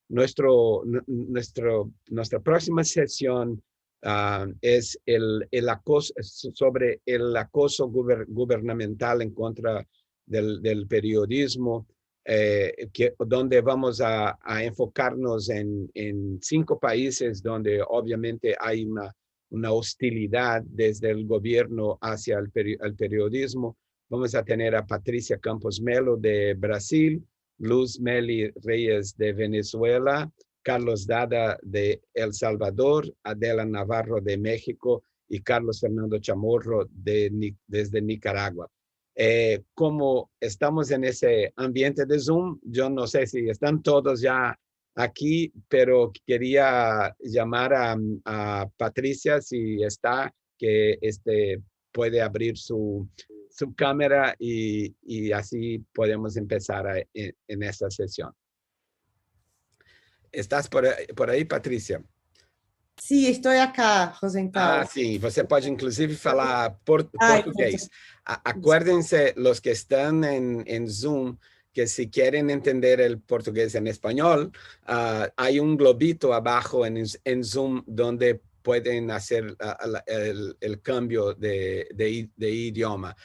Nuestra próxima sesión es el acoso, sobre el acoso gubernamental en contra del periodismo, donde vamos a enfocarnos en 5 países donde obviamente hay una hostilidad desde el gobierno hacia el periodismo. Vamos a tener a Patricia Campos Melo de Brasil, Luz Meli Reyes de Venezuela, Carlos Dada de El Salvador, Adela Navarro de México y Carlos Fernando Chamorro desde Nicaragua. Como estamos en ese ambiente de Zoom, yo no sé si están todos ya aquí, pero quería llamar a Patricia si está, que puede abrir su cámara y así podemos empezar en esta sesión. ¿Estás por ahí, Patricia? Sim, estou acá, Rosenthal. Sim, você pode inclusive falar português. Acuérdense, los que están en Zoom, que si quieren entender el portugués en español, hay un globito abajo en Zoom donde pueden hacer el cambio de idioma.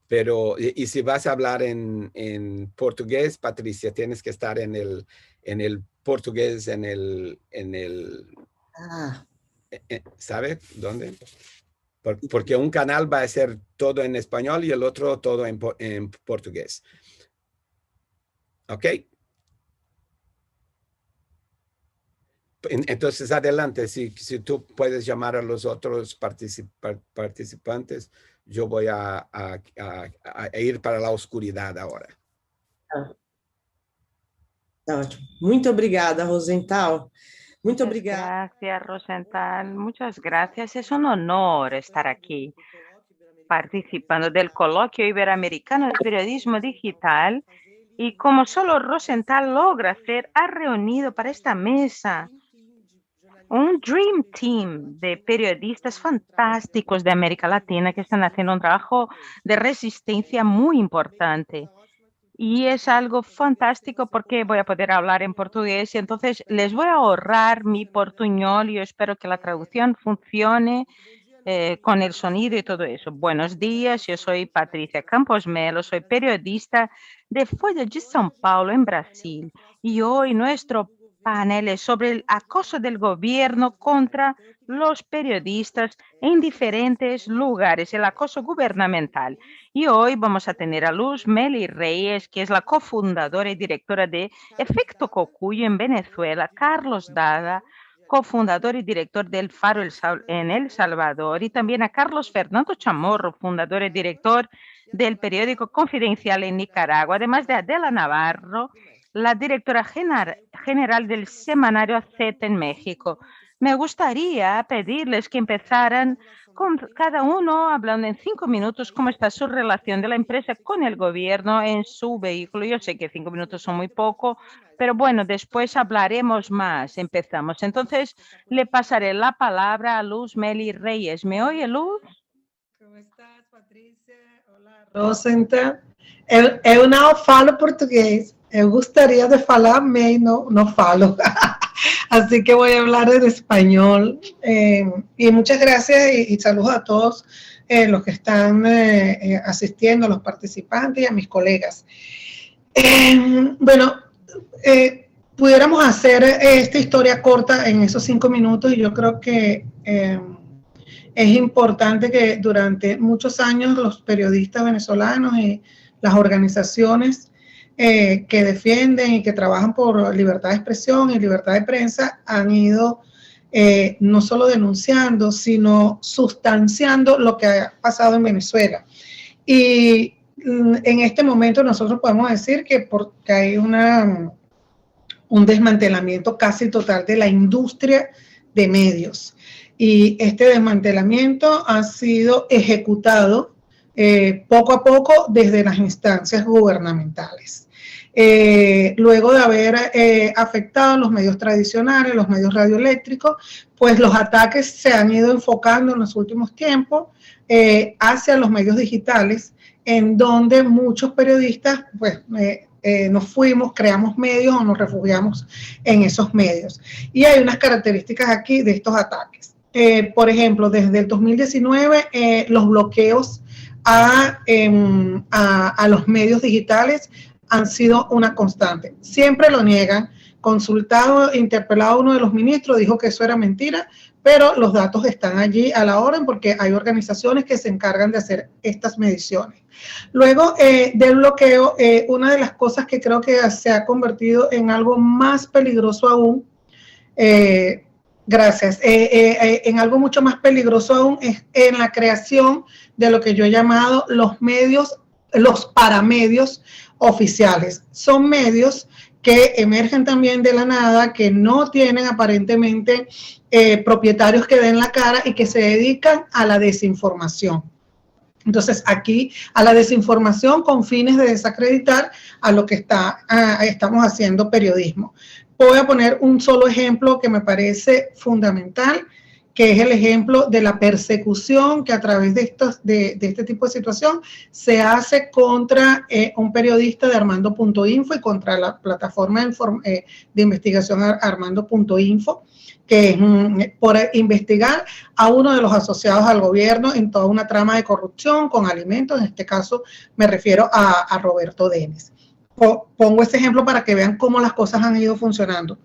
Pero, y si vas a hablar en portugués, Patricia, tienes que estar en el portugués, ¿sabe dónde? Porque un canal va a ser todo en español y el otro todo en portugués. ¿Ok? Entonces, adelante. Si tú puedes llamar a los otros participantes, yo voy a ir para la oscuridad ahora. Tá ótimo. Muito obrigada, Rosenthal. Muito obrigada. Gracias, Rosenthal. Muchas gracias. Es un honor estar aquí participando del Coloquio Iberoamericano de Periodismo Digital. Y como solo Rosenthal logra hacer, ha reunido para esta mesa un Dream Team de periodistas fantásticos de América Latina que están haciendo un trabajo de resistencia muy importante. Y es algo fantástico porque voy a poder hablar en portugués y entonces les voy a ahorrar mi portuñol y yo espero que la traducción funcione con el sonido y todo eso. Buenos días, yo soy Patricia Campos Melo, soy periodista de Folha de São Paulo en Brasil y hoy nuestro panel es sobre el acoso del gobierno contra los periodistas en diferentes lugares, el acoso gubernamental. Y hoy vamos a tener a Luz Meli Reyes, que es la cofundadora y directora de Efecto Cocuyo en Venezuela, Carlos Dada, cofundador y director del Faro en El Salvador, y también a Carlos Fernando Chamorro, fundador y director del periódico Confidencial en Nicaragua, además de Adela Navarro, la directora general del semanario Z en México. Me gustaría pedirles que empezaran con cada uno hablando en 5 minutos cómo está su relación de la empresa con el gobierno en su vehículo. Yo sé que 5 minutos son muy poco, pero bueno, después hablaremos más. Empezamos. Entonces, le pasaré la palabra a Luz Meli Reyes. ¿Me oye, Luz? ¿Cómo estás, Patricia? Hola, Rosenthal. Eu não falo portugués. Eu gostaria de falar, mas no falo. Así que voy a hablar en español. Y muchas gracias y saludos a todos los que están asistiendo, a los participantes y a mis colegas. Bueno, pudiéramos hacer esta historia corta en esos 5 minutos y yo creo que es importante que durante muchos años los periodistas venezolanos y las organizaciones que defienden y que trabajan por libertad de expresión y libertad de prensa han ido no solo denunciando, sino sustanciando lo que ha pasado en Venezuela. Y en este momento nosotros podemos decir que porque hay un desmantelamiento casi total de la industria de medios. Y este desmantelamiento ha sido ejecutado poco a poco desde las instancias gubernamentales. Luego de haber afectado los medios tradicionales, los medios radioeléctricos, pues los ataques se han ido enfocando en los últimos tiempos hacia los medios digitales, en donde muchos periodistas pues, nos fuimos, creamos medios o nos refugiamos en esos medios. Y hay unas características aquí de estos ataques. Por ejemplo, desde el 2019, los bloqueos a los medios digitales han sido una constante. Siempre lo niegan. Consultado, interpelado uno de los ministros, dijo que eso era mentira, pero los datos están allí a la orden porque hay organizaciones que se encargan de hacer estas mediciones. Luego del bloqueo, una de las cosas que creo que se ha convertido en algo más peligroso aún, en algo mucho más peligroso aún es en la creación de lo que yo he llamado los medios, los paramedios oficiales. Son medios que emergen también de la nada, que no tienen aparentemente propietarios que den la cara y que se dedican a la desinformación. Entonces, aquí a la desinformación con fines de desacreditar a lo que estamos haciendo periodismo. Voy a poner un solo ejemplo que me parece fundamental, que es el ejemplo de la persecución que a través de este tipo de situación se hace contra un periodista de Armando.info y contra la plataforma de investigación Armando.info, que es por investigar a uno de los asociados al gobierno en toda una trama de corrupción con alimentos. En este caso me refiero a Roberto Denis. Pongo este ejemplo para que vean cómo las cosas han ido funcionando.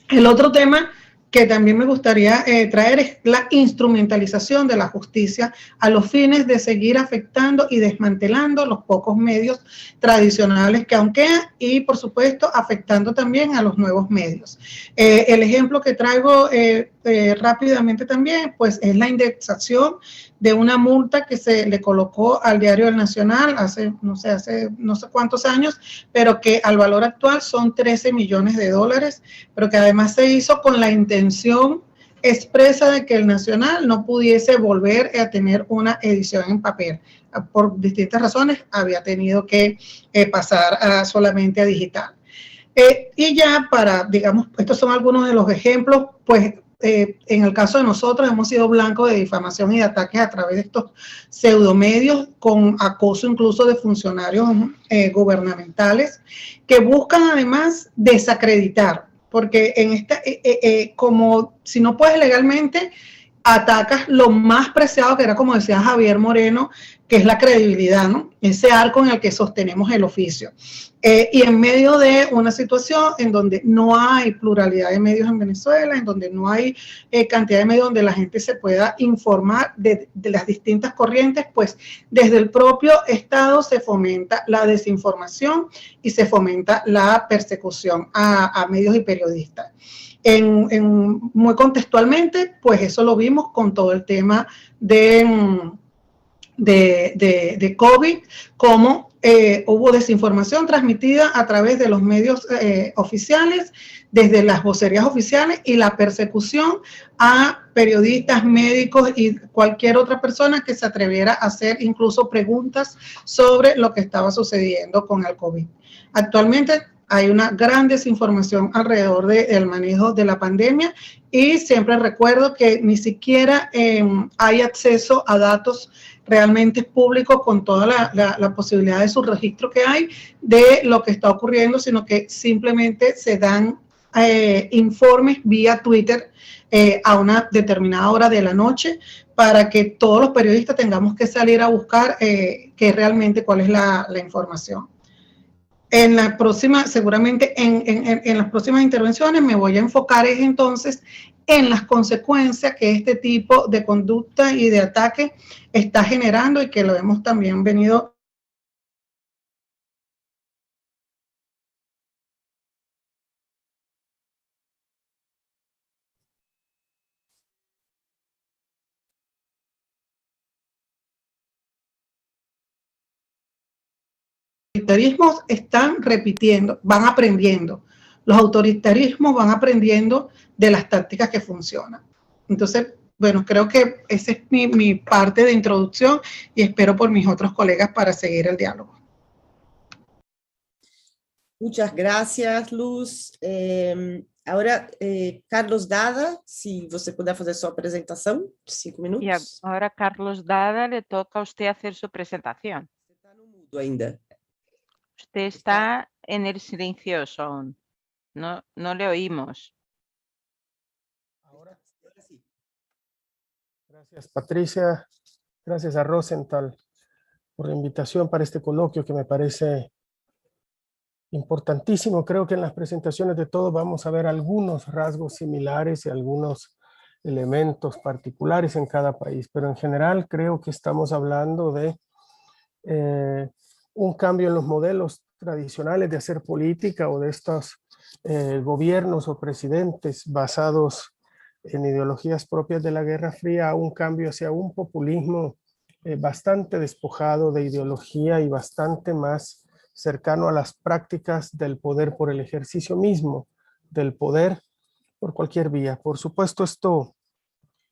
El otro tema que también me gustaría traer es la instrumentalización de la justicia a los fines de seguir afectando y desmantelando los pocos medios tradicionales que aún quedan y, por supuesto, afectando también a los nuevos medios. El ejemplo que traigo rápidamente también, pues, es la indexación de una multa que se le colocó al Diario del Nacional hace no sé cuántos años, pero que al valor actual son 13 millones de dólares, pero que además se hizo con la intención expresa de que el Nacional no pudiese volver a tener una edición en papel. Por distintas razones había tenido que pasar solamente a digital. Y ya para, digamos, estos son algunos de los ejemplos, pues, en el caso de nosotros hemos sido blancos de difamación y de ataques a través de estos pseudomedios con acoso incluso de funcionarios gubernamentales que buscan además desacreditar, porque en como si no puedes legalmente, atacas lo más preciado que era, como decía Javier Moreno, que es la credibilidad, ¿no? Ese arco en el que sostenemos el oficio. Y en medio de una situación en donde no hay pluralidad de medios en Venezuela, en donde no hay cantidad de medios donde la gente se pueda informar de las distintas corrientes, pues desde el propio Estado se fomenta la desinformación y se fomenta la persecución a medios y periodistas. Muy contextualmente, pues eso lo vimos con todo el tema de COVID, como hubo desinformación transmitida a través de los medios oficiales, desde las vocerías oficiales y la persecución a periodistas, médicos y cualquier otra persona que se atreviera a hacer incluso preguntas sobre lo que estaba sucediendo con el COVID. Actualmente hay una gran desinformación alrededor del manejo de la pandemia y siempre recuerdo que ni siquiera hay acceso a datos realmente públicos con toda la posibilidad de subregistro que hay de lo que está ocurriendo, sino que simplemente se dan informes vía Twitter a una determinada hora de la noche para que todos los periodistas tengamos que salir a buscar realmente cuál es la información. En la próxima, seguramente en las próximas intervenciones me voy a enfocar entonces en las consecuencias que este tipo de conducta y de ataque está generando y que lo hemos también venido autoritarismos están repitiendo, van aprendiendo. Los autoritarismos van aprendiendo de las tácticas que funcionan. Entonces, bueno, creo que esa es mi parte de introducción y espero por mis otros colegas para seguir el diálogo. Muchas gracias, Luz. Agora, Carlos Dada, se você puder fazer sua apresentação, 5 minutos. Y ahora, Carlos Dada, le toca a usted hacer su presentación. Você está no mudo ainda. Usted está en el silencioso aún. No le oímos. Ahora sí. Gracias, Patricia. Gracias a Rosenthal por la invitación para este coloquio que me parece importantísimo. Creo que en las presentaciones de todos vamos a ver algunos rasgos similares y algunos elementos particulares en cada país, pero en general creo que estamos hablando de un cambio en los modelos tradicionales de hacer política o de estos gobiernos o presidentes basados en ideologías propias de la Guerra Fría, a un cambio hacia un populismo bastante despojado de ideología y bastante más cercano a las prácticas del poder por el ejercicio mismo, del poder por cualquier vía. Por supuesto, esto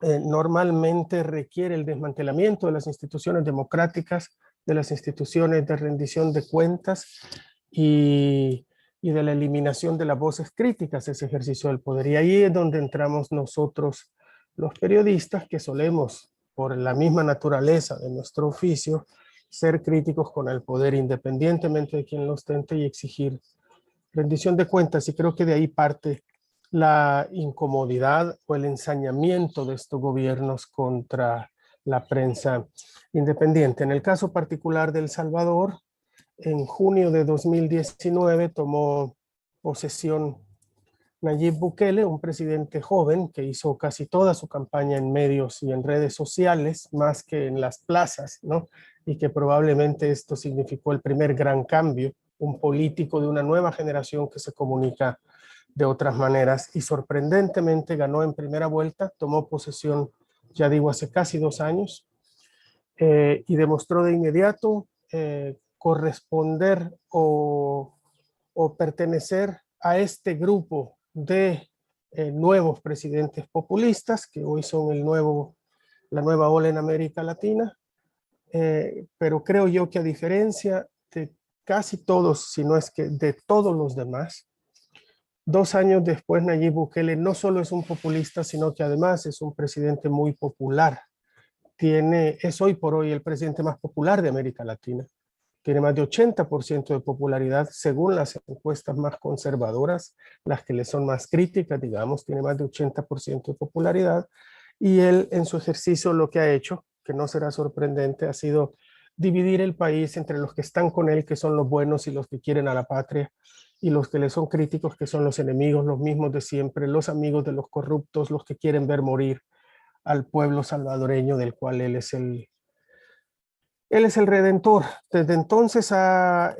normalmente requiere el desmantelamiento de las instituciones democráticas, de las instituciones de rendición de cuentas y de la eliminación de las voces críticas a ese ejercicio del poder. Y ahí es donde entramos nosotros, los periodistas, que solemos, por la misma naturaleza de nuestro oficio, ser críticos con el poder independientemente de quien lo ostente y exigir rendición de cuentas. Y creo que de ahí parte la incomodidad o el ensañamiento de estos gobiernos contra la prensa independiente. En el caso particular de El Salvador, en junio de 2019 tomó posesión Nayib Bukele, un presidente joven que hizo casi toda su campaña en medios y en redes sociales, más que en las plazas, ¿no? Y que probablemente esto significó el primer gran cambio, un político de una nueva generación que se comunica de otras maneras, y sorprendentemente ganó en primera vuelta, tomó posesión, ya digo, hace casi 2 años, y demostró de inmediato corresponder o pertenecer a este grupo de nuevos presidentes populistas que hoy son la nueva ola en América Latina, pero creo yo que a diferencia de casi todos, si no es que de todos los demás, 2 años después Nayib Bukele no solo es un populista, sino que además es un presidente muy popular. Es hoy por hoy el presidente más popular de América Latina. Tiene más de 80% de popularidad según las encuestas más conservadoras, las que le son más críticas, digamos, tiene más de 80% de popularidad. Y él en su ejercicio lo que ha hecho, que no será sorprendente, ha sido dividir el país entre los que están con él, que son los buenos y los que quieren a la patria, y los que le son críticos, que son los enemigos, los mismos de siempre, los amigos de los corruptos, los que quieren ver morir al pueblo salvadoreño del cual él es el redentor. Desde entonces ha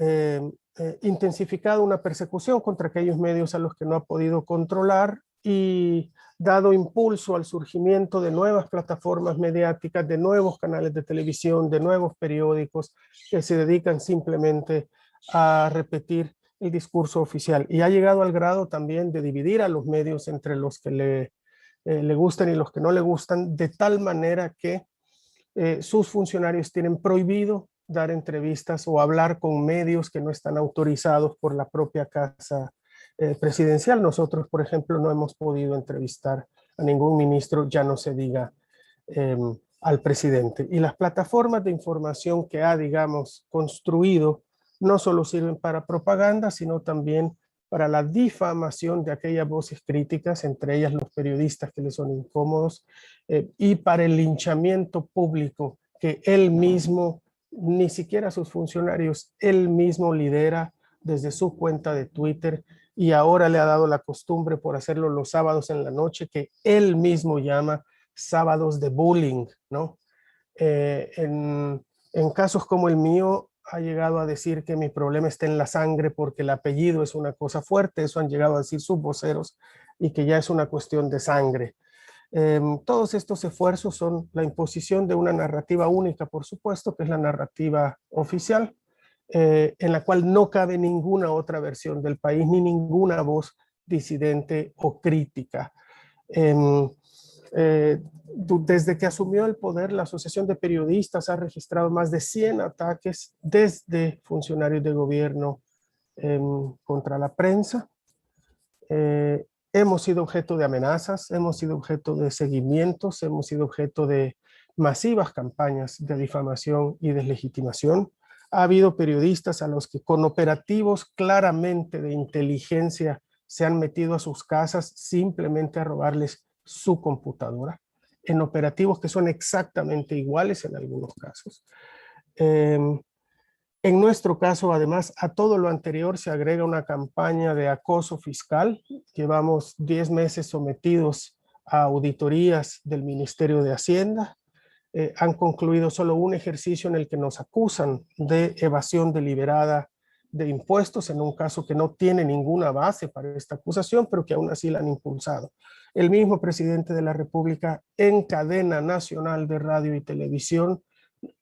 intensificado una persecución contra aquellos medios a los que no ha podido controlar y dado impulso al surgimiento de nuevas plataformas mediáticas, de nuevos canales de televisión, de nuevos periódicos que se dedican simplemente a repetir el discurso oficial. Y ha llegado al grado también de dividir a los medios entre los que le gustan y los que no le gustan, de tal manera que sus funcionarios tienen prohibido dar entrevistas o hablar con medios que no están autorizados por la propia casa presidencial. Nosotros, por ejemplo, no hemos podido entrevistar a ningún ministro, ya no se diga al presidente. Y las plataformas de información que ha, digamos, construido no solo sirven para propaganda, sino también para la difamación de aquellas voces críticas, entre ellas los periodistas que le son incómodos, y para el linchamiento público que él mismo, ni siquiera sus funcionarios, él mismo lidera desde su cuenta de Twitter, y ahora le ha dado la costumbre por hacerlo los sábados en la noche, que él mismo llama sábados de bullying, ¿no? En casos como el mío, ha llegado a decir que mi problema está en la sangre porque el apellido es una cosa fuerte, eso han llegado a decir sus voceros, y que ya es una cuestión de sangre. Todos estos esfuerzos son la imposición de una narrativa única, por supuesto, que es la narrativa oficial, en la cual no cabe ninguna otra versión del país, ni ninguna voz disidente o crítica. Desde que asumió el poder, la Asociación de Periodistas ha registrado más de 100 ataques desde funcionarios de gobierno contra la prensa. Hemos sido objeto de amenazas, hemos sido objeto de seguimientos, hemos sido objeto de masivas campañas de difamación y deslegitimación. Ha habido periodistas a los que con operativos claramente de inteligencia se han metido a sus casas simplemente a robarles su computadora, en operativos que son exactamente iguales en algunos casos. En nuestro caso, además, a todo lo anterior se agrega una campaña de acoso fiscal. Llevamos 10 meses sometidos a auditorías del Ministerio de Hacienda. Han concluido solo un ejercicio en el que nos acusan de evasión deliberada de impuestos, en un caso que no tiene ninguna base para esta acusación, pero que aún así la han impulsado. El mismo presidente de la República, en cadena nacional de radio y televisión,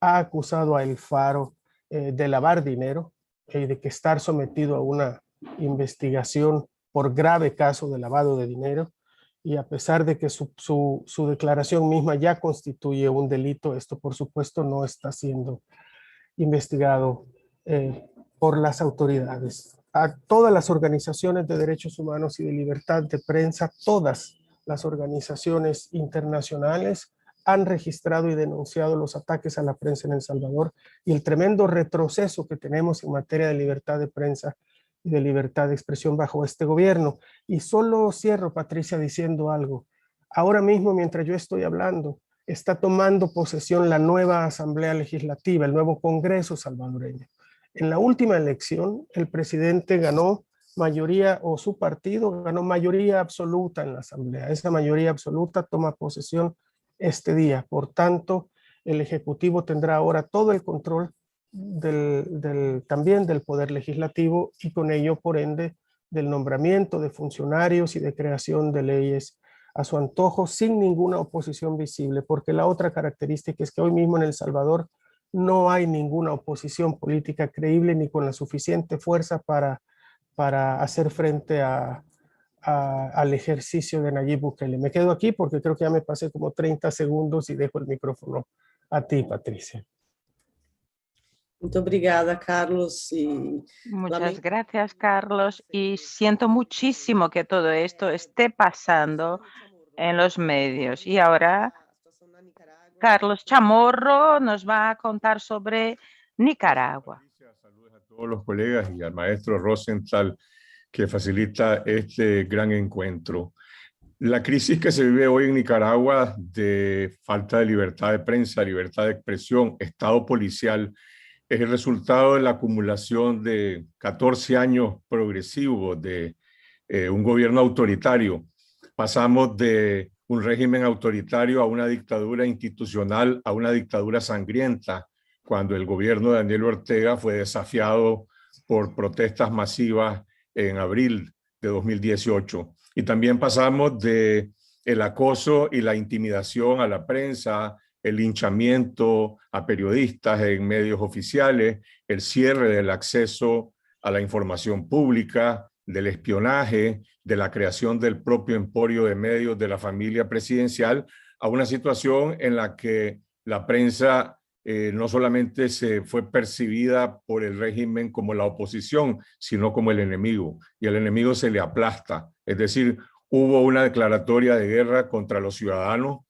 ha acusado a El Faro de lavar dinero y de que estar sometido a una investigación por grave caso de lavado de dinero. Y a pesar de que su declaración misma ya constituye un delito, esto por supuesto no está siendo investigado por las autoridades. A todas las organizaciones de derechos humanos y de libertad de prensa, todas las organizaciones internacionales han registrado y denunciado los ataques a la prensa en El Salvador y el tremendo retroceso que tenemos en materia de libertad de prensa y de libertad de expresión bajo este gobierno. Y solo cierro, Patricia, diciendo algo. Ahora mismo, mientras yo estoy hablando, está tomando posesión la nueva Asamblea Legislativa, el nuevo Congreso salvadoreño. En la última elección, el presidente ganó mayoría, o su partido ganó mayoría absoluta en la Asamblea. Esa mayoría absoluta toma posesión este día. Por tanto, el Ejecutivo tendrá ahora todo el control también del Poder Legislativo y con ello, por ende, del nombramiento de funcionarios y de creación de leyes a su antojo sin ninguna oposición visible, porque la otra característica es que hoy mismo en El Salvador no hay ninguna oposición política creíble ni con la suficiente fuerza para hacer frente al ejercicio de Nayib Bukele. Me quedo aquí porque creo que ya me pasé como 30 segundos y dejo el micrófono a ti, Patricia. Muito obrigada, Carlos. Muchas gracias, Carlos. Y siento muchísimo que todo esto esté pasando en los medios. Y ahora Carlos Chamorro nos va a contar sobre Nicaragua. Saludos a todos los colegas y al maestro Rosenthal que facilita este gran encuentro. La crisis que se vive hoy en Nicaragua de falta de libertad de prensa, libertad de expresión, estado policial, es el resultado de la acumulación de 14 años progresivos de un gobierno autoritario. Pasamos de un régimen autoritario a una dictadura institucional, a una dictadura sangrienta, cuando el gobierno de Daniel Ortega fue desafiado por protestas masivas en abril de 2018. Y también pasamos de el acoso y la intimidación a la prensa, el linchamiento a periodistas en medios oficiales, el cierre del acceso a la información pública, del espionaje, de la creación del propio emporio de medios de la familia presidencial, a una situación en la que la prensa no solamente se fue percibida por el régimen como la oposición, sino como el enemigo, y el enemigo se le aplasta. Es decir, hubo una declaratoria de guerra contra los ciudadanos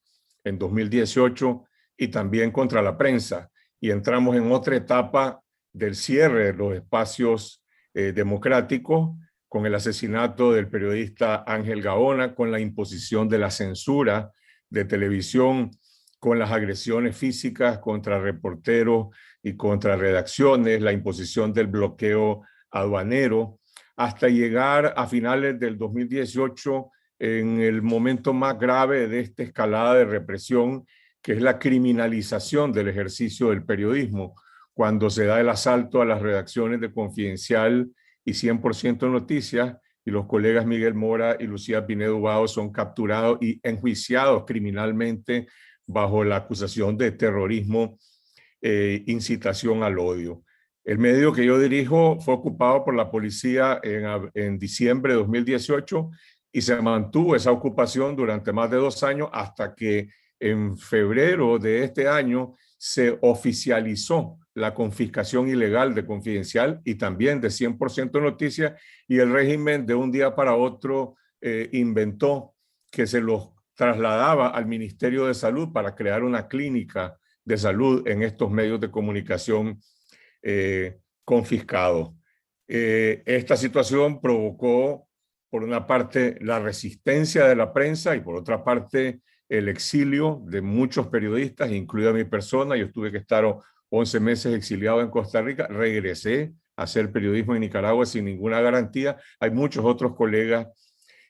en 2018 y también contra la prensa, y entramos en otra etapa del cierre de los espacios democráticos, con el asesinato del periodista Ángel Gaona, con la imposición de la censura de televisión, con las agresiones físicas contra reporteros y contra redacciones, la imposición del bloqueo aduanero, hasta llegar a finales del 2018 en el momento más grave de esta escalada de represión, que es la criminalización del ejercicio del periodismo, cuando se da el asalto a las redacciones de Confidencial y 100% Noticias, y los colegas Miguel Mora y Lucía Pinedo Ubao son capturados y enjuiciados criminalmente bajo la acusación de terrorismo, incitación al odio. El medio que yo dirijo fue ocupado por la policía en diciembre de 2018 y se mantuvo esa ocupación durante más de 2 años hasta que en febrero de este año se oficializó la confiscación ilegal de Confidencial y también de 100% Noticias, y el régimen de un día para otro inventó que se los trasladaba al Ministerio de Salud para crear una clínica de salud en estos medios de comunicación confiscados. Esta situación provocó, por una parte, la resistencia de la prensa y por otra parte, el exilio de muchos periodistas, incluida mi persona. Yo tuve que estar 11 meses exiliado en Costa Rica, regresé a hacer periodismo en Nicaragua sin ninguna garantía. Hay muchos otros colegas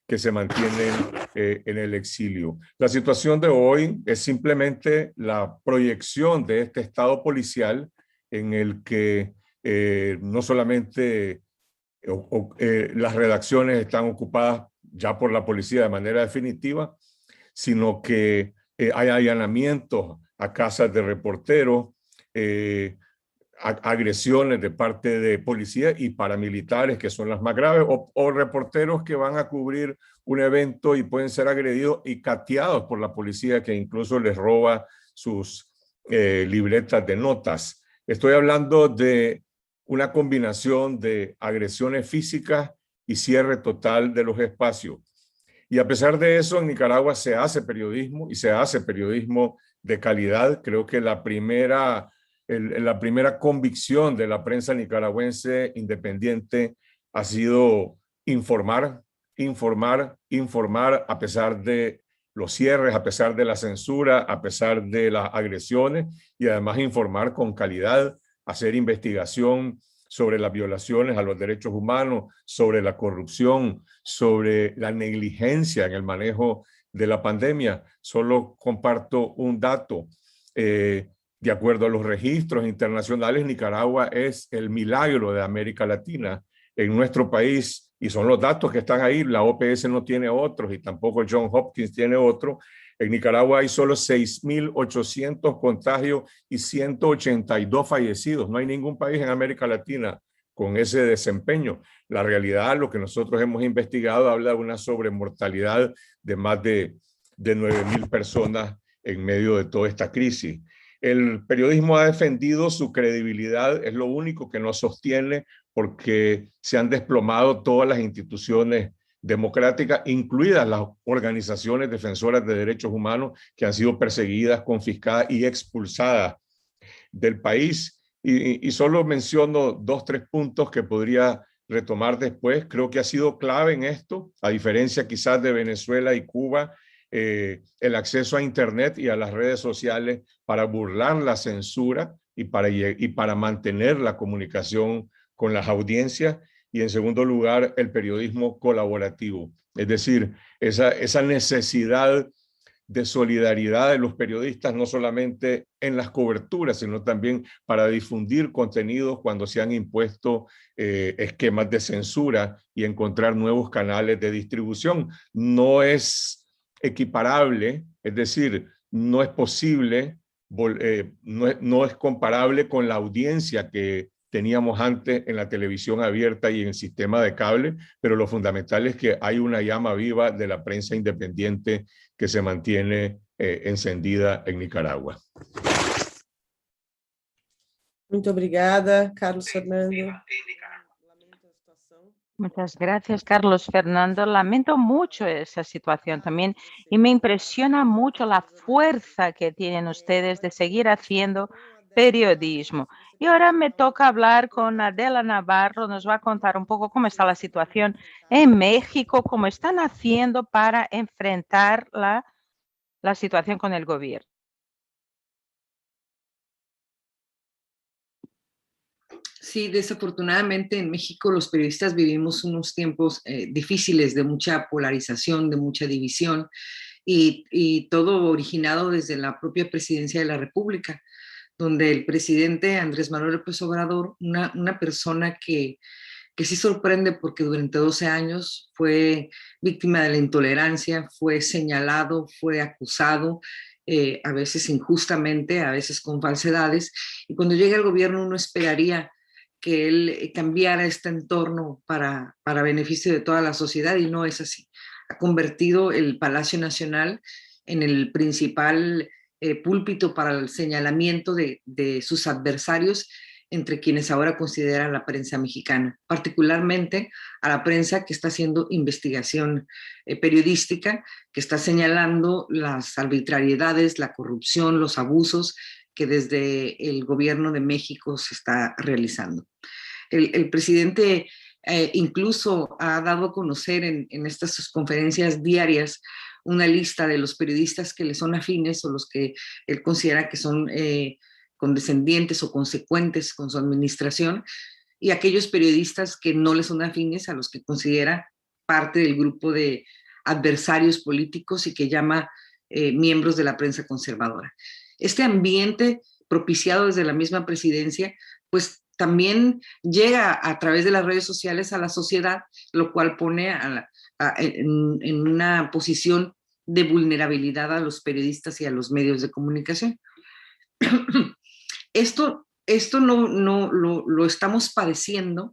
que se mantienen en el exilio. La situación de hoy es simplemente la proyección de este estado policial en el que no solamente las redacciones están ocupadas ya por la policía de manera definitiva, sino que hay allanamientos a casas de reporteros, agresiones de parte de policía y paramilitares, que son las más graves, o reporteros que van a cubrir un evento y pueden ser agredidos y cateados por la policía, que incluso les roba sus libretas de notas. Estoy hablando de una combinación de agresiones físicas y cierre total de los espacios. Y a pesar de eso, en Nicaragua se hace periodismo y se hace periodismo de calidad. Creo que la primera convicción de la prensa nicaragüense independiente ha sido informar, a pesar de los cierres, a pesar de la censura, a pesar de las agresiones, y además informar con calidad, hacer investigación sobre las violaciones a los derechos humanos, sobre la corrupción, sobre la negligencia en el manejo de la pandemia. Solo comparto un dato. De acuerdo a los registros internacionales, Nicaragua es el milagro de América Latina. En nuestro país, y son los datos que están ahí, la OPS no tiene otros y tampoco Johns Hopkins tiene otro. En Nicaragua hay solo 6.800 contagios y 182 fallecidos. No hay ningún país en América Latina con ese desempeño. La realidad, lo que nosotros hemos investigado, habla de una sobremortalidad de más de 9.000 personas en medio de toda esta crisis. El periodismo ha defendido su credibilidad, es lo único que nos sostiene, porque se han desplomado todas las instituciones democráticas, incluidas las organizaciones defensoras de derechos humanos, que han sido perseguidas, confiscadas y expulsadas del país. Y solo menciono 2 o 3 puntos que podría retomar después. Creo que ha sido clave en esto, a diferencia quizás de Venezuela y Cuba, el acceso a Internet y a las redes sociales para burlar la censura y para mantener la comunicación con las audiencias. Y en segundo lugar, el periodismo colaborativo, es decir, esa necesidad de solidaridad de los periodistas, no solamente en las coberturas, sino también para difundir contenidos cuando se han impuesto esquemas de censura y encontrar nuevos canales de distribución. No es equiparable, es decir, no es posible, no es comparable con la audiencia que teníamos antes en la televisión abierta y en el sistema de cable, pero lo fundamental es que hay una llama viva de la prensa independiente que se mantiene encendida en Nicaragua. Muito obrigada, Carlos Fernando. Muchas gracias, Carlos Fernando. Lamento mucho esa situación también y me impresiona mucho la fuerza que tienen ustedes de seguir haciendo periodismo. Y ahora me toca hablar con Adela Navarro, nos va a contar un poco cómo está la situación en México, cómo están haciendo para enfrentar la situación con el gobierno. Sí, desafortunadamente en México los periodistas vivimos unos tiempos difíciles de mucha polarización, de mucha división y todo originado desde la propia presidencia de la República, donde el presidente Andrés Manuel López Obrador, una persona que sí sorprende porque durante 12 años fue víctima de la intolerancia, fue señalado, fue acusado, a veces injustamente, a veces con falsedades, y cuando llega al gobierno uno esperaría que él cambiara este entorno para beneficio de toda la sociedad, y no es así. Ha convertido el Palacio Nacional en el principal púlpito para el señalamiento de sus adversarios, entre quienes ahora consideran la prensa mexicana, particularmente a la prensa que está haciendo investigación periodística, que está señalando las arbitrariedades, la corrupción, los abusos que desde el gobierno de México se está realizando. El presidente incluso ha dado a conocer en estas sus conferencias diarias una lista de los periodistas que le son afines o los que él considera que son condescendientes o consecuentes con su administración, y aquellos periodistas que no le son afines, a los que considera parte del grupo de adversarios políticos y que llama miembros de la prensa conservadora. Este ambiente propiciado desde la misma presidencia, pues también llega a través de las redes sociales a la sociedad, lo cual pone en una posición de vulnerabilidad a los periodistas y a los medios de comunicación. Esto no lo estamos padeciendo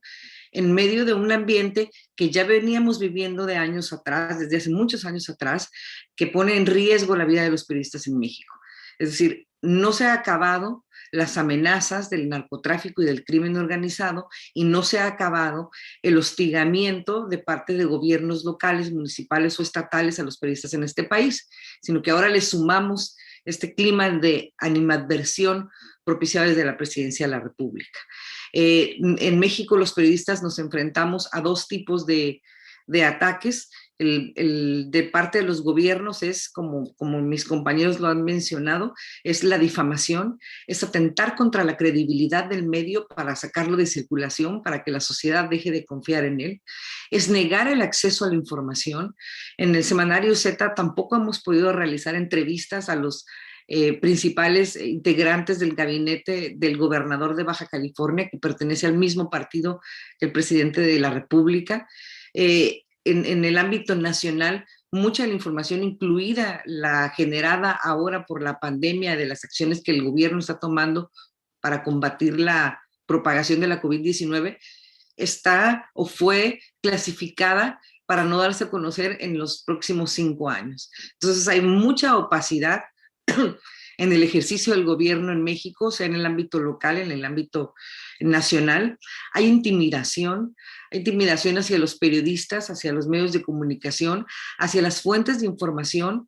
en medio de un ambiente que ya veníamos viviendo de años atrás, desde hace muchos años atrás, que pone en riesgo la vida de los periodistas en México. Es decir, no se ha acabado las amenazas del narcotráfico y del crimen organizado, y no se ha acabado el hostigamiento de parte de gobiernos locales, municipales o estatales a los periodistas en este país, sino que ahora le sumamos este clima de animadversión propiciado desde la Presidencia de la República. En México los periodistas nos enfrentamos a dos tipos de ataques. El de parte de los gobiernos es, como mis compañeros lo han mencionado, es la difamación, es atentar contra la credibilidad del medio para sacarlo de circulación, para que la sociedad deje de confiar en él, es negar el acceso a la información. En el semanario Z tampoco hemos podido realizar entrevistas a los principales integrantes del gabinete del gobernador de Baja California, que pertenece al mismo partido que el presidente de la República. En el ámbito nacional, mucha de la información, incluida la generada ahora por la pandemia, de las acciones que el gobierno está tomando para combatir la propagación de la COVID-19, está o fue clasificada para no darse a conocer en los próximos 5 años. Entonces hay mucha opacidad en el ejercicio del gobierno en México, sea en el ámbito local, en el ámbito nacional. Hay intimidación hacia los periodistas, hacia los medios de comunicación, hacia las fuentes de información,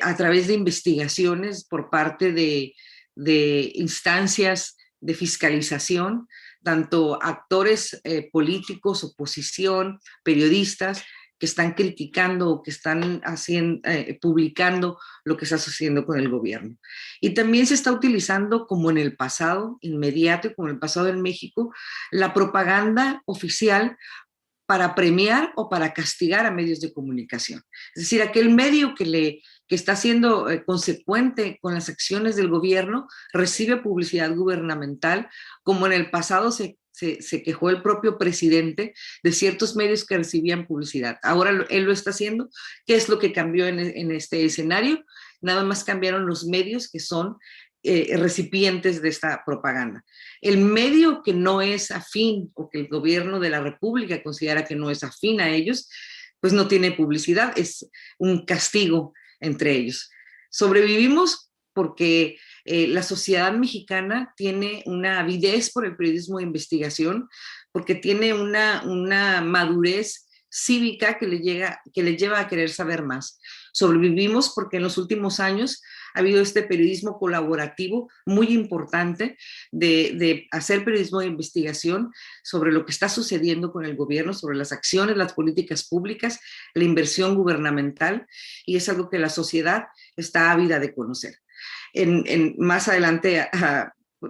a través de investigaciones por parte de instancias de fiscalización, tanto actores políticos, oposición, periodistas, que están criticando o que están publicando lo que está sucediendo con el gobierno. Y también se está utilizando, como en el pasado inmediato y como en el pasado en México, la propaganda oficial para premiar o para castigar a medios de comunicación. Es decir, aquel medio que está siendo consecuente con las acciones del gobierno recibe publicidad gubernamental, como en el pasado se quejó el propio presidente de ciertos medios que recibían publicidad. Ahora él lo está haciendo. ¿Qué es lo que cambió en este escenario? Nada más cambiaron los medios que son recipientes de esta propaganda. El medio que no es afín, o que el gobierno de la República considera que no es afín a ellos, pues no tiene publicidad, es un castigo entre ellos. Sobrevivimos porque la sociedad mexicana tiene una avidez por el periodismo de investigación, porque tiene una madurez cívica que le lleva a querer saber más. Sobrevivimos porque en los últimos años ha habido este periodismo colaborativo muy importante de hacer periodismo de investigación sobre lo que está sucediendo con el gobierno, sobre las acciones, las políticas públicas, la inversión gubernamental, y es algo que la sociedad está ávida de conocer. Más adelante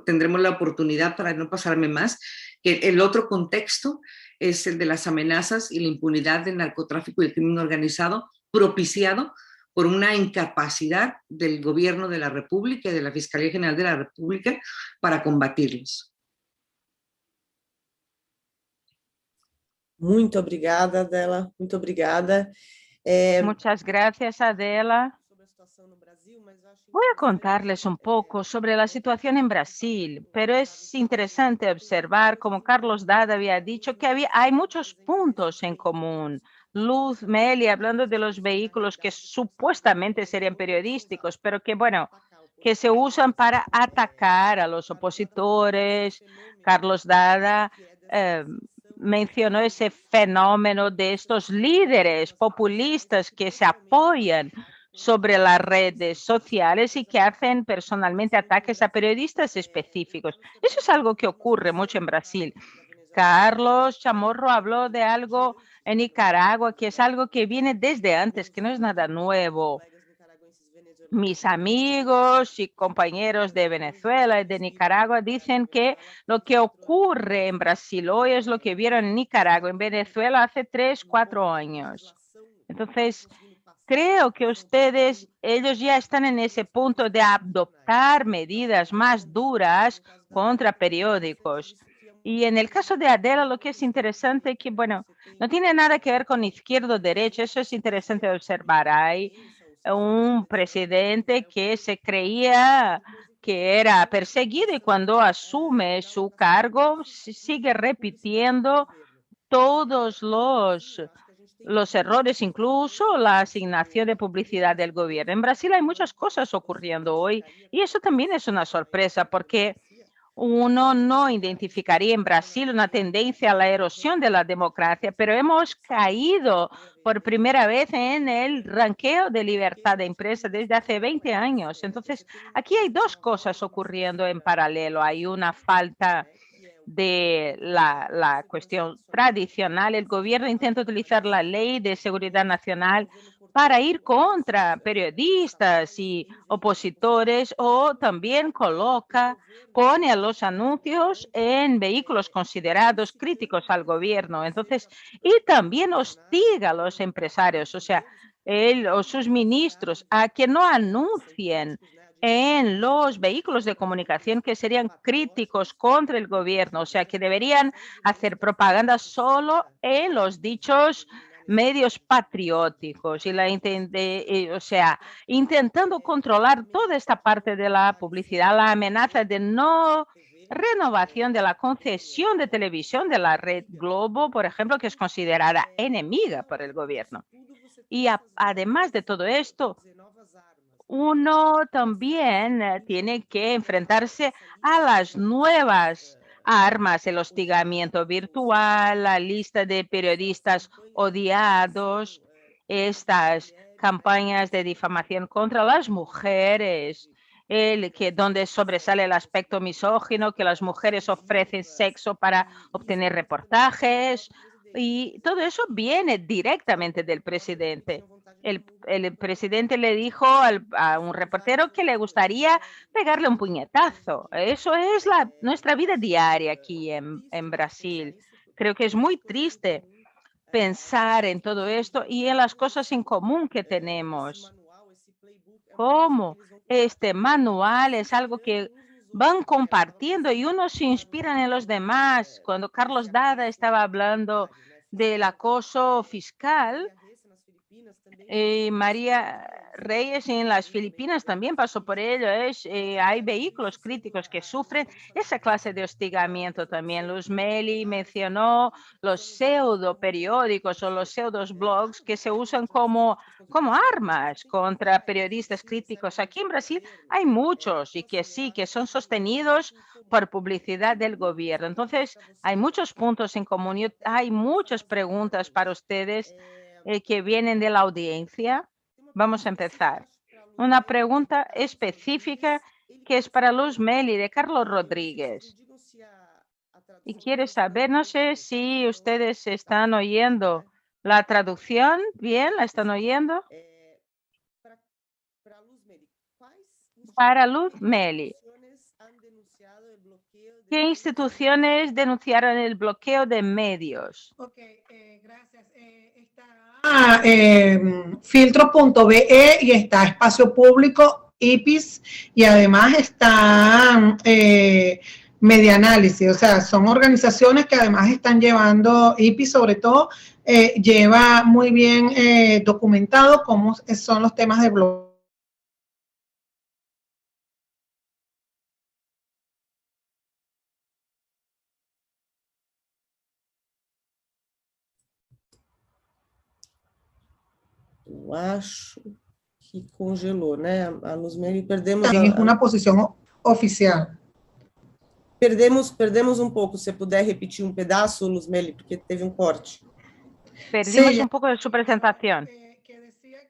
tendremos la oportunidad, para no pasarme más, que el otro contexto es el de las amenazas y la impunidad del narcotráfico y el crimen organizado, propiciado por una incapacidad del gobierno de la República y de la Fiscalía General de la República para combatirlos. Muito obrigada, Adela. Muito obrigada. Muchas gracias, Adela. Voy a contarles un poco sobre la situación en Brasil, pero es interesante observar, como Carlos Dada había dicho, que hay muchos puntos en común. Luz, Meli, hablando de los vehículos que supuestamente serían periodísticos, pero que, bueno, que se usan para atacar a los opositores. Carlos Dada mencionó ese fenómeno de estos líderes populistas que se apoyan sobre las redes sociales y que hacen personalmente ataques a periodistas específicos. Eso es algo que ocurre mucho en Brasil. Carlos Chamorro habló de algo en Nicaragua, que es algo que viene desde antes, que no es nada nuevo. Mis amigos y compañeros de Venezuela y de Nicaragua dicen que lo que ocurre en Brasil hoy es lo que vieron en Nicaragua, en Venezuela hace 3, 4 años. Entonces, creo que ellos ya están en ese punto de adoptar medidas más duras contra periódicos. Y en el caso de Adela, lo que es interesante es que, bueno, no tiene nada que ver con izquierda o derecha, eso es interesante observar. Hay un presidente que se creía que era perseguido y cuando asume su cargo sigue repitiendo todos los errores, incluso la asignación de publicidad del gobierno. En Brasil hay muchas cosas ocurriendo hoy y eso también es una sorpresa porque uno no identificaría en Brasil una tendencia a la erosión de la democracia, pero hemos caído por primera vez en el ranqueo de libertad de empresa desde hace 20 años. Entonces, aquí hay dos cosas ocurriendo en paralelo. Hay una falta de la cuestión tradicional. El gobierno intenta utilizar la ley de seguridad nacional para ir contra periodistas y opositores o también pone a los anuncios en vehículos considerados críticos al gobierno. Entonces, y también hostiga a los empresarios, o sea, él o sus ministros a que no anuncien en los vehículos de comunicación que serían críticos contra el gobierno, o sea, que deberían hacer propaganda solo en los dichos medios patrióticos o sea, intentando controlar toda esta parte de la publicidad, la amenaza de no renovación de la concesión de televisión de la red Globo, por ejemplo, que es considerada enemiga por el gobierno. Y además de todo esto, uno también tiene que enfrentarse a las nuevas armas, el hostigamiento virtual, la lista de periodistas odiados, estas campañas de difamación contra las mujeres, donde sobresale el aspecto misógino, que las mujeres ofrecen sexo para obtener reportajes, y todo eso viene directamente del presidente. El presidente le dijo a un reportero que le gustaría pegarle un puñetazo. Eso es nuestra vida diaria aquí en Brasil. Creo que es muy triste pensar en todo esto y en las cosas en común que tenemos. Como este manual es algo que van compartiendo y uno se inspira en los demás. Cuando Carlos Dada estaba hablando del acoso fiscal, María Reyes en las Filipinas también pasó por ello. Hay vehículos críticos que sufren esa clase de hostigamiento también. Luz Meli mencionó los pseudo periódicos o los pseudos blogs que se usan como armas contra periodistas críticos. Aquí en Brasil hay muchos y que sí, que son sostenidos por publicidad del gobierno. Entonces, hay muchos puntos en común. Hay muchas preguntas para ustedes que vienen de la audiencia. Vamos a empezar. Una pregunta específica que es para Luz Meli, de Carlos Rodríguez. Y quiere saber, no sé si ustedes están oyendo la traducción. ¿Bien? ¿La están oyendo? Para Luz Meli. ¿Qué instituciones denunciaron el bloqueo de medios? Gracias. Está filtro.be y está Espacio Público, IPIS, y además está Medianálisis. O sea, son organizaciones que además están llevando, IPIS sobre todo, lleva muy bien documentado cómo son los temas de bloqueo. Eu acho que congelou, né? A Luz Meli, perdemos... Tem uma posição oficial. Perdemos um pouco. Se puder repetir um pedaço, Luz Meli, porque teve um corte. Perdimos un poco de su presentación.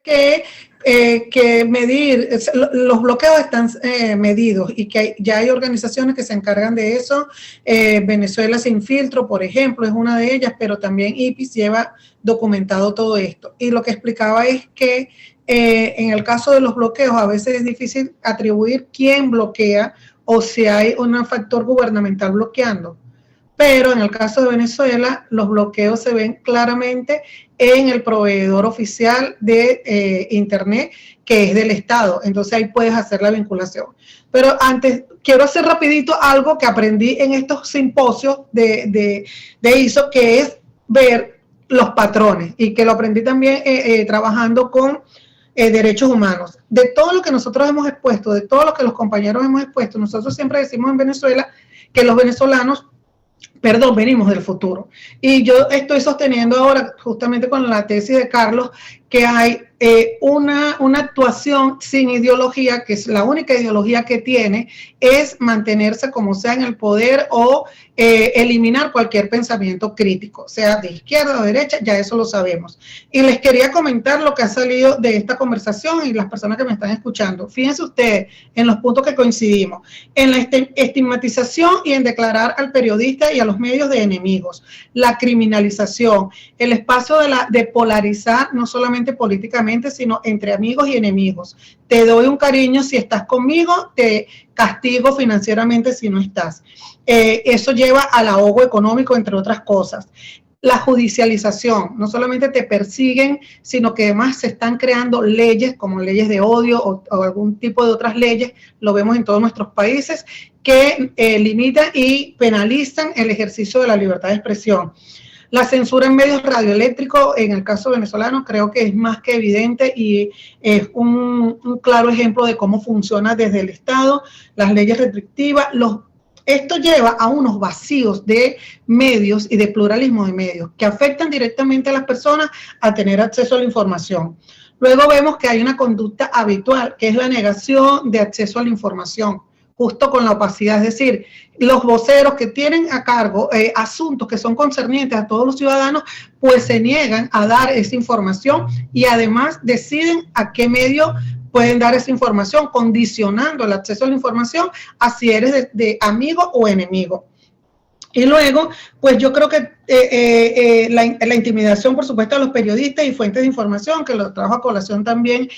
que medir, los bloqueos están medidos y que ya hay organizaciones que se encargan de eso. Venezuela Sin Filtro, por ejemplo, es una de ellas, pero también IPIS lleva documentado todo esto. Y lo que explicaba es que en el caso de los bloqueos a veces es difícil atribuir quién bloquea o si hay un factor gubernamental bloqueando. Pero en el caso de Venezuela, los bloqueos se ven claramente en el proveedor oficial de Internet, que es del Estado. Entonces ahí puedes hacer la vinculación. Pero antes, quiero hacer rapidito algo que aprendí en estos simposios de ISO, que es ver los patrones, y que lo aprendí también trabajando con derechos humanos. De todo lo que nosotros hemos expuesto, de todo lo que los compañeros hemos expuesto, nosotros siempre decimos en Venezuela que los venezolanos venimos del futuro. Y yo estoy sosteniendo ahora, justamente con la tesis de Carlos, que hay una actuación sin ideología, que es la única ideología que tiene, es mantenerse como sea en el poder o eliminar cualquier pensamiento crítico, sea de izquierda o derecha, ya eso lo sabemos. Y les quería comentar lo que ha salido de esta conversación y las personas que me están escuchando. Fíjense ustedes en los puntos que coincidimos, en la estigmatización y en declarar al periodista y a los medios de enemigos, la criminalización, el espacio de polarizar, no solamente políticamente, sino entre amigos y enemigos. Te doy un cariño si estás conmigo, te castigo financieramente si no estás. Eso lleva al ahogo económico, entre otras cosas. La judicialización, no solamente te persiguen, sino que además se están creando leyes como leyes de odio o algún tipo de otras leyes, lo vemos en todos nuestros países, que limitan y penalizan el ejercicio de la libertad de expresión. La censura en medios radioeléctricos, en el caso venezolano, creo que es más que evidente y es un claro ejemplo de cómo funciona desde el Estado, las leyes restrictivas. Esto lleva a unos vacíos de medios y de pluralismo de medios que afectan directamente a las personas a tener acceso a la información. Luego vemos que hay una conducta habitual, que es la negación de acceso a la información, justo con la opacidad, es decir, los voceros que tienen a cargo asuntos que son concernientes a todos los ciudadanos, pues se niegan a dar esa información y además deciden a qué medio pueden dar esa información, condicionando el acceso a la información a si eres de amigo o enemigo. Y luego, pues yo creo que la intimidación, por supuesto, a los periodistas y fuentes de información, que lo trajo a colación también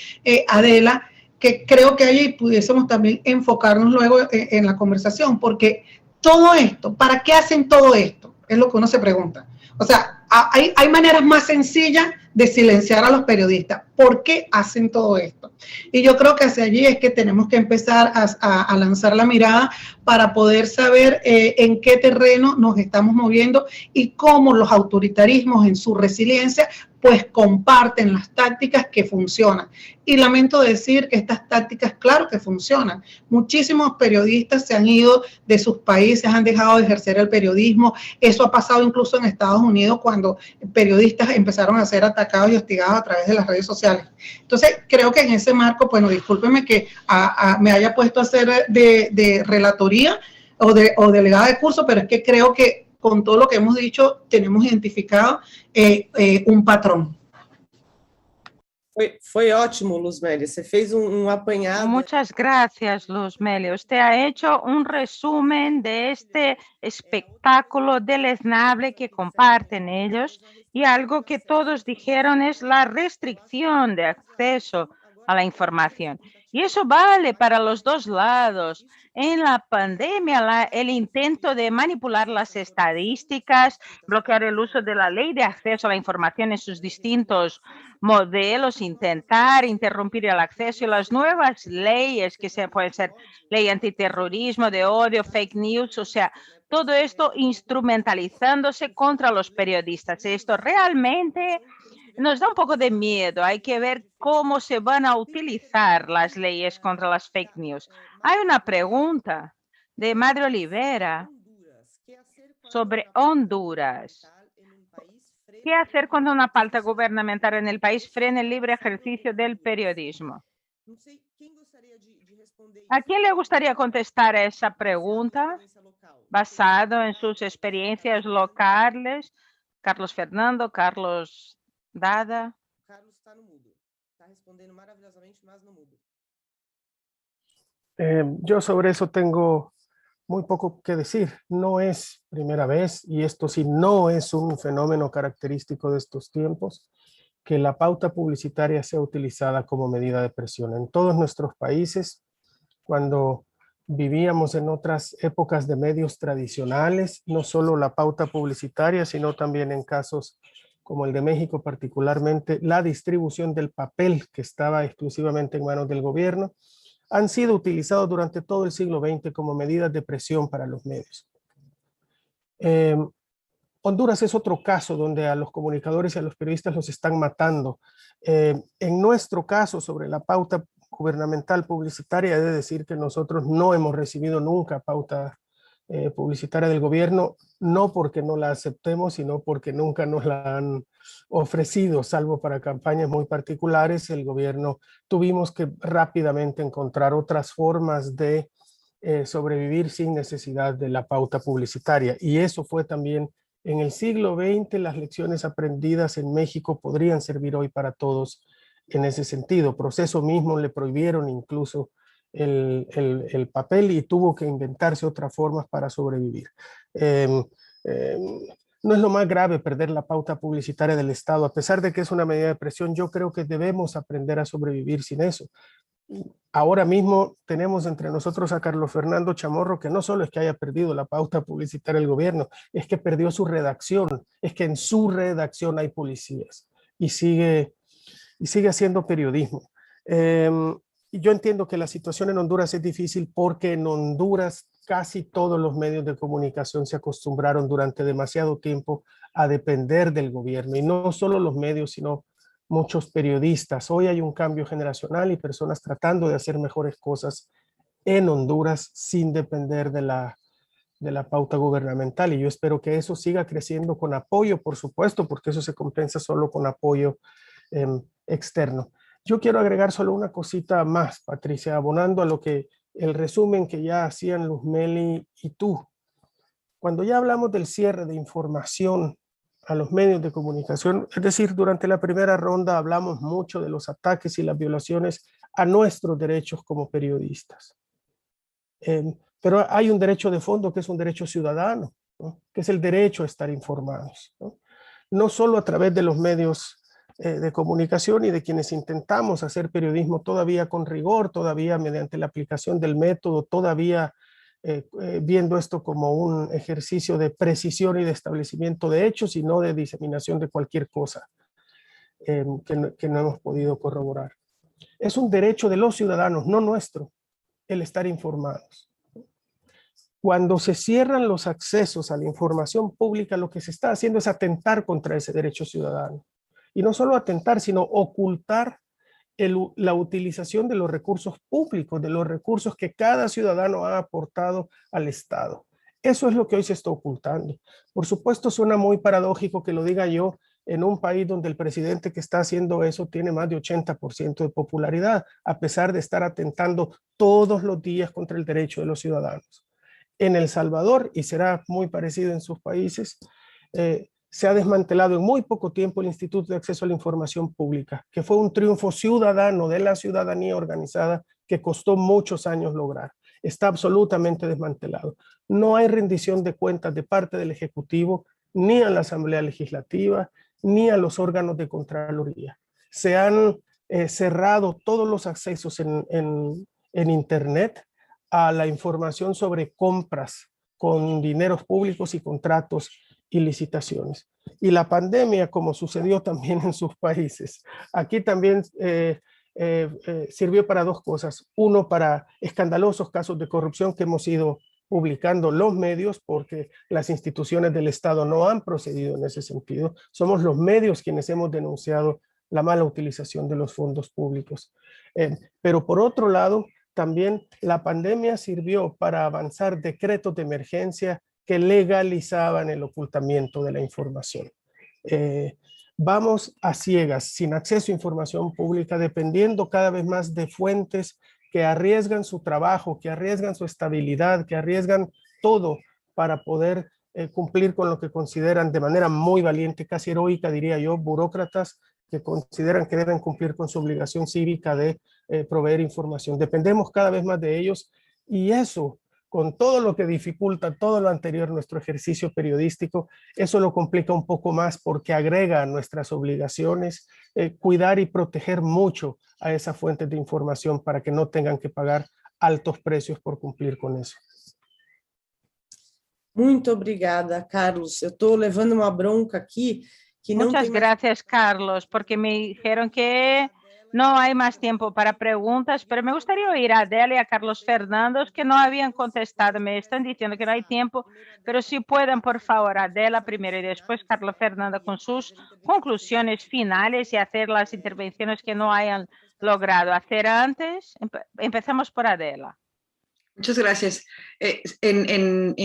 Adela, que creo que ahí pudiésemos también enfocarnos luego en la conversación, porque todo esto, ¿para qué hacen todo esto? Es lo que uno se pregunta. O sea, hay maneras más sencillas de silenciar a los periodistas. ¿Por qué hacen todo esto? Y yo creo que hacia allí es que tenemos que empezar a lanzar la mirada para poder saber en qué terreno nos estamos moviendo y cómo los autoritarismos en su resiliencia pues comparten las tácticas que funcionan. Y lamento decir que estas tácticas, claro que funcionan. Muchísimos periodistas se han ido de sus países, han dejado de ejercer el periodismo. Eso ha pasado incluso en Estados Unidos cuando periodistas empezaron a ser atacados y hostigados a través de las redes sociales. Entonces, creo que en ese marco, bueno, discúlpeme que me haya puesto a hacer de relatoría o delegada de curso, pero es que creo que con todo lo que hemos dicho, tenemos identificado um patrão. Foi ótimo, Luzmélia. Você fez apanhado. Muchas gracias, Luzmélia. Usted ha hecho un resumen de este espectáculo deleznable que comparten ellos y algo que todos dijeron es la restricción de acceso a la información. Y eso vale para los dos lados. En la pandemia, el intento de manipular las estadísticas, bloquear el uso de la ley de acceso a la información en sus distintos modelos, intentar interrumpir el acceso y las nuevas leyes que pueden ser ley antiterrorismo, de odio, fake news, o sea, todo esto instrumentalizándose contra los periodistas. Esto realmente nos da un poco de miedo. Hay que ver cómo se van a utilizar las leyes contra las fake news. Hay una pregunta de Madre Olivera sobre Honduras. ¿Qué hacer cuando una falta gubernamental en el país frena el libre ejercicio del periodismo? ¿A quién le gustaría contestar a esa pregunta basado en sus experiencias locales? Carlos Fernando, Carlos Dada. Yo sobre eso tengo muy poco que decir. No es primera vez, y esto sí no es un fenómeno característico de estos tiempos, que la pauta publicitaria sea utilizada como medida de presión. En todos nuestros países, cuando vivíamos en otras épocas de medios tradicionales, no solo la pauta publicitaria, sino también en casos como el de México particularmente, la distribución del papel que estaba exclusivamente en manos del gobierno, han sido utilizados durante todo el siglo XX como medidas de presión para los medios. Honduras es otro caso donde a los comunicadores y a los periodistas los están matando. En nuestro caso, sobre la pauta gubernamental publicitaria, he de decir que nosotros no hemos recibido nunca pauta publicitaria del gobierno, no porque no la aceptemos, sino porque nunca nos la han ofrecido, salvo para campañas muy particulares. El gobierno tuvimos que rápidamente encontrar otras formas de sobrevivir sin necesidad de la pauta publicitaria, y eso fue también en el siglo XX. Las lecciones aprendidas en México podrían servir hoy para todos en ese sentido. Proceso mismo le prohibieron incluso el papel y tuvo que inventarse otras formas para sobrevivir. No es lo más grave perder la pauta publicitaria del Estado, a pesar de que es una medida de presión. Yo creo que debemos aprender a sobrevivir sin eso. Ahora mismo tenemos entre nosotros a Carlos Fernando Chamorro, que no solo es que haya perdido la pauta publicitaria del gobierno, es que perdió su redacción, es que en su redacción hay policías y sigue haciendo periodismo. Y yo entiendo que la situación en Honduras es difícil porque en Honduras casi todos los medios de comunicación se acostumbraron durante demasiado tiempo a depender del gobierno, y no solo los medios, sino muchos periodistas. Hoy hay un cambio generacional y personas tratando de hacer mejores cosas en Honduras sin depender de la pauta gubernamental, y yo espero que eso siga creciendo con apoyo, por supuesto, porque eso se compensa solo con apoyo externo. Yo quiero agregar solo una cosita más, Patricia, abonando a lo que el resumen que ya hacían Luzmeli y tú. Cuando ya hablamos del cierre de información a los medios de comunicación, es decir, durante la primera ronda hablamos mucho de los ataques y las violaciones a nuestros derechos como periodistas. Pero hay un derecho de fondo que es un derecho ciudadano, ¿no? Que es el derecho a estar informados, ¿no? No solo a través de los medios de comunicación y de quienes intentamos hacer periodismo todavía con rigor, todavía mediante la aplicación del método, todavía viendo esto como un ejercicio de precisión y de establecimiento de hechos y no de diseminación de cualquier cosa que no hemos podido corroborar. Es un derecho de los ciudadanos, no nuestro, el estar informados. Cuando se cierran los accesos a la información pública, lo que se está haciendo es atentar contra ese derecho ciudadano. Y no solo atentar, sino ocultar la utilización de los recursos públicos, de los recursos que cada ciudadano ha aportado al Estado. Eso es lo que hoy se está ocultando. Por supuesto, suena muy paradójico que lo diga yo en un país donde el presidente que está haciendo eso tiene más de 80% de popularidad, a pesar de estar atentando todos los días contra el derecho de los ciudadanos. En El Salvador, y será muy parecido en sus países, se ha desmantelado en muy poco tiempo el Instituto de Acceso a la Información Pública, que fue un triunfo ciudadano de la ciudadanía organizada que costó muchos años lograr. Está absolutamente desmantelado. No hay rendición de cuentas de parte del Ejecutivo, ni a la Asamblea Legislativa, ni a los órganos de Contraloría. Se han cerrado todos los accesos en Internet a la información sobre compras con dineros públicos y contratos y licitaciones. Y la pandemia, como sucedió también en sus países, aquí también sirvió para dos cosas. Uno, para escandalosos casos de corrupción que hemos ido publicando los medios, porque las instituciones del Estado no han procedido en ese sentido. Somos los medios quienes hemos denunciado la mala utilización de los fondos públicos. Pero por otro lado, también la pandemia sirvió para avanzar decretos de emergencia que legalizaban el ocultamiento de la información. Vamos a ciegas, sin acceso a información pública, dependiendo cada vez más de fuentes que arriesgan su trabajo, que arriesgan su estabilidad, que arriesgan todo para poder cumplir con lo que consideran de manera muy valiente, casi heroica, diría yo, burócratas que consideran que deben cumplir con su obligación cívica de proveer información. Dependemos cada vez más de ellos y eso, con todo lo que dificulta todo lo anterior, nuestro ejercicio periodístico, eso lo complica un poco más porque agrega a nuestras obligaciones cuidar y proteger mucho a esas fuentes de información para que no tengan que pagar altos precios por cumplir con eso. Muito obrigada, Carlos. Eu estou levando uma bronca aqui que não Muchas tem mais... gracias, Carlos, porque me dijeron que no hay más tiempo para preguntas, pero me gustaría oír a Adela y a Carlos Fernando, que no habían contestado. Me están diciendo que no hay tiempo, pero si pueden, por favor, Adela primero y después Carlos Fernando con sus conclusiones finales y hacer las intervenciones que no hayan logrado hacer antes. Empezamos por Adela. Muchas gracias. En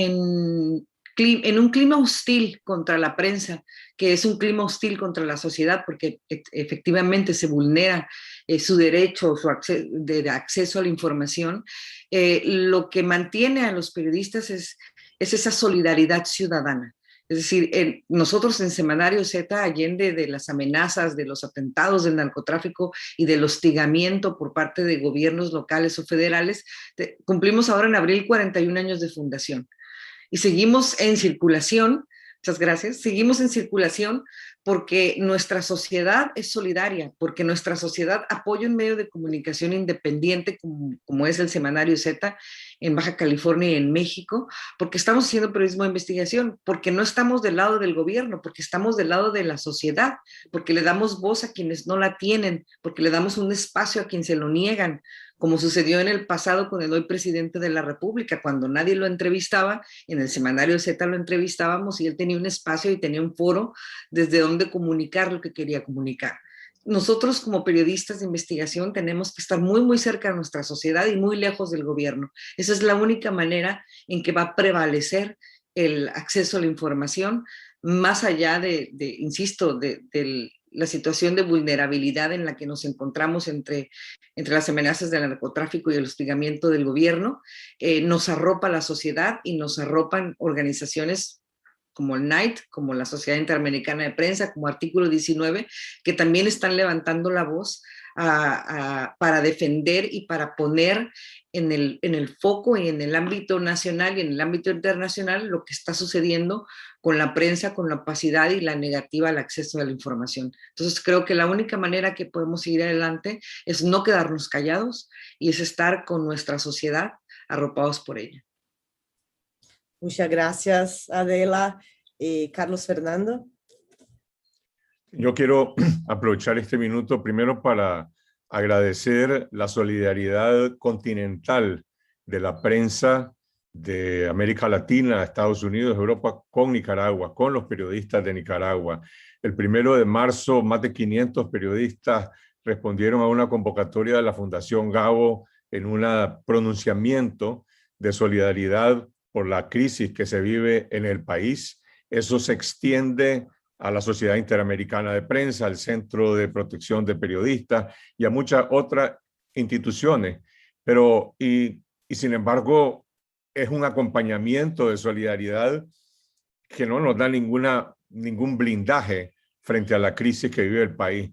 un clima hostil contra la prensa, que es un clima hostil contra la sociedad, porque efectivamente se vulnera su derecho de acceso a la información, lo que mantiene a los periodistas es esa solidaridad ciudadana. Es decir, nosotros en Semanario Z, allende de las amenazas, de los atentados del narcotráfico y del hostigamiento por parte de gobiernos locales o federales, cumplimos ahora en abril 41 años de fundación. Y seguimos en circulación, muchas gracias, seguimos en circulación porque nuestra sociedad es solidaria, porque nuestra sociedad apoya un medio de comunicación independiente como es el Semanario Z en Baja California y en México, porque estamos haciendo periodismo de investigación, porque no estamos del lado del gobierno, porque estamos del lado de la sociedad, porque le damos voz a quienes no la tienen, porque le damos un espacio a quienes se lo niegan, como sucedió en el pasado con el hoy presidente de la República, cuando nadie lo entrevistaba, en el Semanario Z lo entrevistábamos y él tenía un espacio y tenía un foro desde donde comunicar lo que quería comunicar. Nosotros como periodistas de investigación tenemos que estar muy, muy cerca de nuestra sociedad y muy lejos del gobierno. Esa es la única manera en que va a prevalecer el acceso a la información, más allá insisto, de la situación de vulnerabilidad en la que nos encontramos entre las amenazas del narcotráfico y el hostigamiento del gobierno. Nos arropa la sociedad y nos arropan organizaciones como el NIGHT, como la Sociedad Interamericana de Prensa, como Artículo 19, que también están levantando la voz para defender y para poner en el foco y en el ámbito nacional y en el ámbito internacional lo que está sucediendo con la prensa, con la opacidad y la negativa al acceso a la información. Entonces creo que la única manera que podemos seguir adelante es no quedarnos callados y es estar con nuestra sociedad arropados por ella. Muchas gracias, Adela. Carlos Fernando. Yo quiero aprovechar este minuto primero para agradecer la solidaridad continental de la prensa de América Latina, Estados Unidos, Europa, con Nicaragua, con los periodistas de Nicaragua. El 1 de marzo, más de 500 periodistas respondieron a una convocatoria de la Fundación Gabo en un pronunciamiento de solidaridad por la crisis que se vive en el país. Eso se extiende a la Sociedad Interamericana de Prensa, al Centro de Protección de Periodistas y a muchas otras instituciones. Y sin embargo, es un acompañamiento de solidaridad que no nos da ningún blindaje frente a la crisis que vive el país.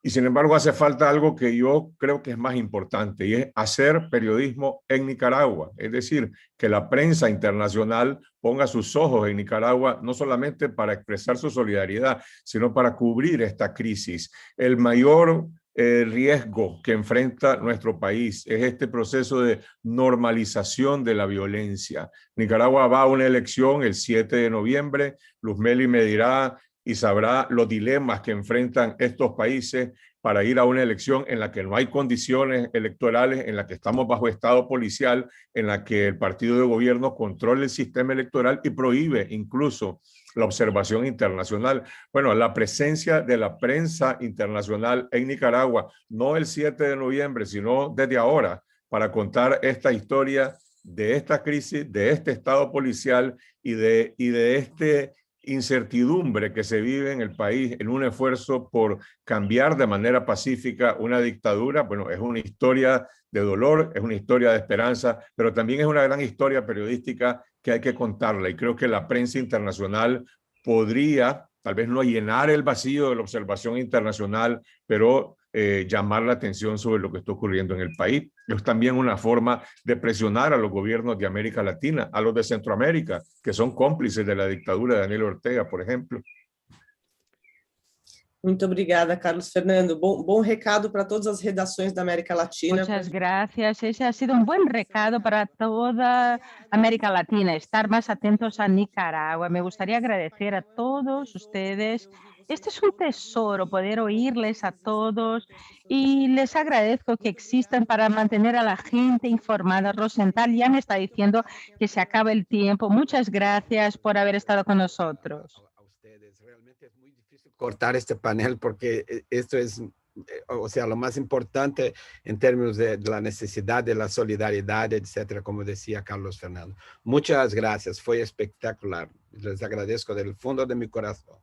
Y sin embargo, hace falta algo que yo creo que es más importante, y es hacer periodismo en Nicaragua. Es decir, que la prensa internacional ponga sus ojos en Nicaragua, no solamente para expresar su solidaridad, sino para cubrir esta crisis. El mayor riesgo que enfrenta nuestro país es este proceso de normalización de la violencia. Nicaragua va a una elección el 7 de noviembre. Luzmeli me dirá y sabrá los dilemas que enfrentan estos países para ir a una elección en la que no hay condiciones electorales, en la que estamos bajo estado policial, en la que el partido de gobierno controla el sistema electoral y prohíbe incluso la observación internacional. Bueno, la presencia de la prensa internacional en Nicaragua, no el 7 de noviembre, sino desde ahora, para contar esta historia de esta crisis, de este estado policial y de esta incertidumbre que se vive en el país en un esfuerzo por cambiar de manera pacífica una dictadura. Bueno, es una historia de dolor, es una historia de esperanza, pero también es una gran historia periodística que hay que contarla, y creo que la prensa internacional podría tal vez no llenar el vacío de la observación internacional, pero llamar la atención sobre lo que está ocurriendo en el país. Es también una forma de presionar a los gobiernos de América Latina, a los de Centroamérica, que son cómplices de la dictadura de Daniel Ortega, por ejemplo. Muito obrigada, Carlos Fernando. Bom recado para todas as redações da América Latina. Muchas gracias. Ese ha sido un buen recado para toda América Latina, estar más atentos a Nicaragua. Me gustaría agradecer a todos ustedes. Este es un tesoro, poder oírles a todos, y les agradezco que existan para mantener a la gente informada. Rosenthal ya me está diciendo que se acaba el tiempo. Muchas gracias por haber estado con nosotros. A ustedes. Realmente es muy difícil cortar este panel porque esto es, o sea, lo más importante en términos de la necesidad de la solidaridad, etcétera, como decía Carlos Fernando. Muchas gracias, fue espectacular. Les agradezco del fondo de mi corazón.